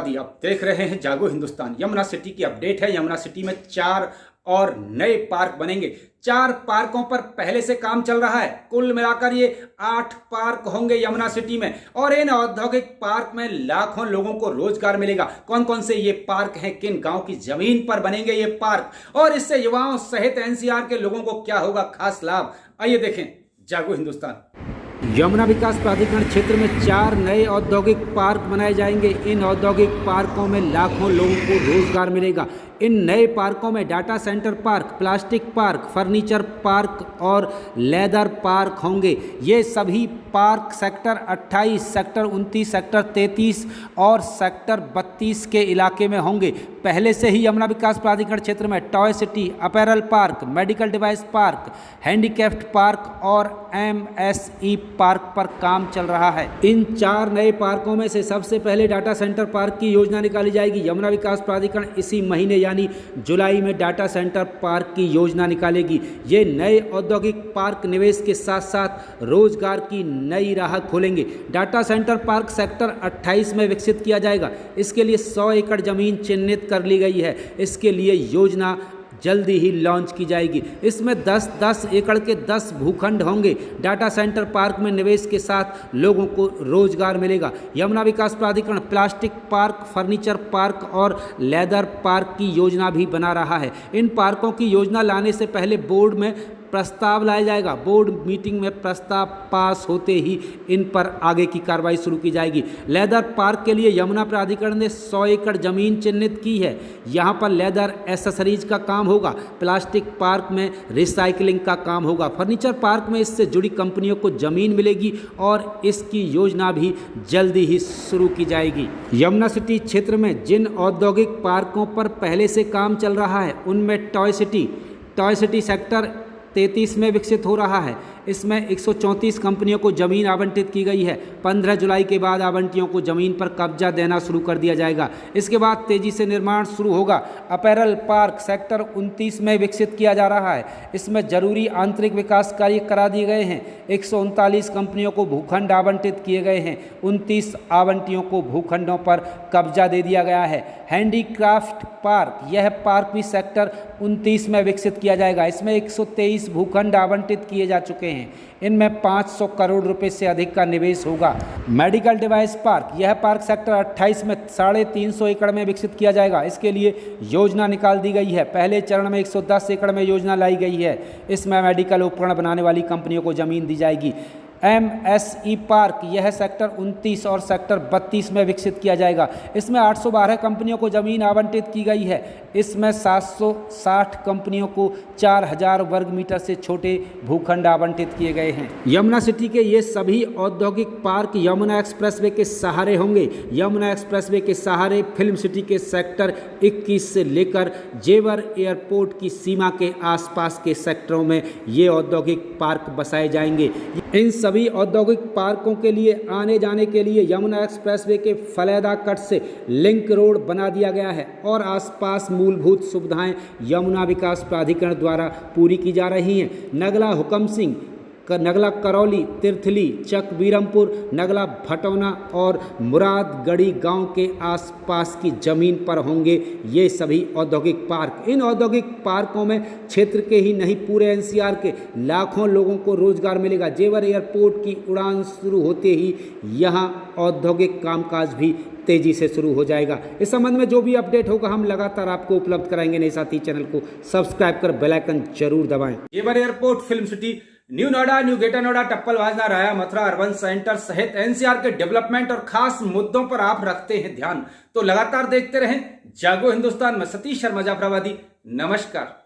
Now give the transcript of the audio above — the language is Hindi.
मुजफ्फराबादी। आप देख रहे हैं जागो हिंदुस्तान। यमुना सिटी की अपडेट है। यमुना सिटी में 4 और नए पार्क बनेंगे। 4 पार्कों पर पहले से काम चल रहा है। कुल मिलाकर ये 8 पार्क होंगे यमुना सिटी में और इन औद्योगिक पार्क में लाखों लोगों को रोजगार मिलेगा। कौन कौन से ये पार्क हैं, किन गांव की जमीन पर बनेंगे ये पार्क और इससे युवाओं सहित एनसीआर के लोगों को क्या होगा खास लाभ, आइए देखें जागो हिंदुस्तान। यमुना विकास प्राधिकरण क्षेत्र में 4 नए औद्योगिक पार्क बनाए जाएंगे। इन औद्योगिक पार्कों में लाखों लोगों को रोजगार मिलेगा। इन नए पार्कों में data centre park, plastic park, furniture park और लेदर पार्क होंगे। ये सभी पार्क सेक्टर 28, सेक्टर 29, सेक्टर 33 और सेक्टर 32 के इलाके में होंगे। पहले से ही यमुना विकास प्राधिकरण क्षेत्र में toy city, apparel park, medical device park, handicapped park और MSE पार्क पर काम चल रहा है। इन 4 नए पार्कों में से सबसे पहले डाटा सेंटर पार्क की योजना निकाली जाएगी। यमुना विकास प्राधिकरण इसी महीने यानी जुलाई में डाटा सेंटर पार्क की योजना निकालेगी। ये नए औद्योगिक पार्क निवेश के साथ साथ रोजगार की नई राह खोलेंगे। डाटा सेंटर पार्क सेक्टर 28 में विकसित किया जाएगा। इसके लिए 100 एकड़ जमीन चिन्हित कर ली गई है। इसके लिए योजना जल्दी ही लॉन्च की जाएगी। इसमें 10-10 एकड़ के 10 भूखंड होंगे। डाटा सेंटर पार्क में निवेश के साथ लोगों को रोजगार मिलेगा। यमुना विकास प्राधिकरण प्लास्टिक पार्क, फर्नीचर पार्क और लेदर पार्क की योजना भी बना रहा है। इन पार्कों की योजना लाने से पहले बोर्ड में प्रस्ताव लाया जाएगा। बोर्ड मीटिंग में प्रस्ताव पास होते ही इन पर आगे की कार्रवाई शुरू की जाएगी। लेदर पार्क के लिए यमुना प्राधिकरण ने 100 एकड़ जमीन चिन्हित की है। यहाँ पर लेदर एसेसरीज का काम होगा। प्लास्टिक पार्क में रिसाइकलिंग का काम होगा। फर्नीचर पार्क में इससे जुड़ी कंपनियों को जमीन मिलेगी और इसकी योजना भी जल्दी ही शुरू की जाएगी। यमुना सिटी क्षेत्र में जिन औद्योगिक पार्कों पर पहले से काम चल रहा है उनमें टॉय सिटी सेक्टर 33 में विकसित हो रहा है। इसमें 134 कंपनियों को ज़मीन आवंटित की गई है। 15 जुलाई के बाद आवंटियों को ज़मीन पर कब्जा देना शुरू कर दिया जाएगा। इसके बाद तेज़ी से निर्माण शुरू होगा। अपैरल पार्क सेक्टर 29 में विकसित किया जा रहा है। इसमें जरूरी आंतरिक विकास कार्य करा दिए गए हैं। 139 कंपनियों को भूखंड आवंटित किए गए हैं। 29 आवंटियों को भूखंडों पर कब्जा दे दिया गया है। हैंडीक्राफ्ट पार्क, यह पार्क भी सेक्टर 29 में विकसित किया जाएगा। इसमें 123 भूखंड आवंटित किए जा चुके हैं। इनमें 500 करोड़ रुपए से अधिक का निवेश होगा। मेडिकल डिवाइस पार्क, यह पार्क सेक्टर 28 में 350 एकड़ में विकसित किया जाएगा। इसके लिए योजना निकाल दी गई है। पहले चरण में 110 एकड़ में योजना लाई गई है। इसमें मेडिकल उपकरण बनाने वाली कंपनियों को जमीन दी जाएगी। MSE पार्क, यह सेक्टर 29 और सेक्टर 32 में विकसित किया जाएगा। इसमें 812 कंपनियों को ज़मीन आवंटित की गई है। इसमें 760 कंपनियों को 4000 वर्ग मीटर से छोटे भूखंड आवंटित किए गए हैं। यमुना सिटी के ये सभी औद्योगिक पार्क यमुना एक्सप्रेसवे के सहारे होंगे। यमुना एक्सप्रेसवे के सहारे फिल्म सिटी के सेक्टर 21 से लेकर जेवर एयरपोर्ट की सीमा के आसपास के सेक्टरों में ये औद्योगिक पार्क बसाए जाएंगे। इन सभी औद्योगिक पार्कों के लिए आने जाने के लिए यमुना एक्सप्रेसवे के फलेदा कट से लिंक रोड बना दिया गया है और आसपास मूलभूत सुविधाएं यमुना विकास प्राधिकरण द्वारा पूरी की जा रही हैं। नगला हुकम सिंह, नगला करौली, तिरथली, चकबीरमपुर, नगला भटौना और मुरादगढ़ी गांव के आसपास की ज़मीन पर होंगे ये सभी औद्योगिक पार्क। इन औद्योगिक पार्कों में क्षेत्र के ही नहीं पूरे एनसीआर के लाखों लोगों को रोजगार मिलेगा। जेवर एयरपोर्ट की उड़ान शुरू होते ही यहाँ औद्योगिक कामकाज भी तेजी से शुरू हो जाएगा। इस संबंध में जो भी अपडेट होगा हम लगातार आपको उपलब्ध कराएंगे। नहीं साथ ही चैनल को सब्सक्राइब कर बेल आइकन जरूर दबाएं। Jewar airport, film city, new Noida, new greater Noida, Tappal Vajna, Raya, Mathura, urban centre सहित एनसीआर के डेवलपमेंट और खास मुद्दों पर आप रखते हैं ध्यान तो लगातार देखते रहें जागो हिंदुस्तान में। सतीश शर्मा मुजफ्फराबादी, नमस्कार।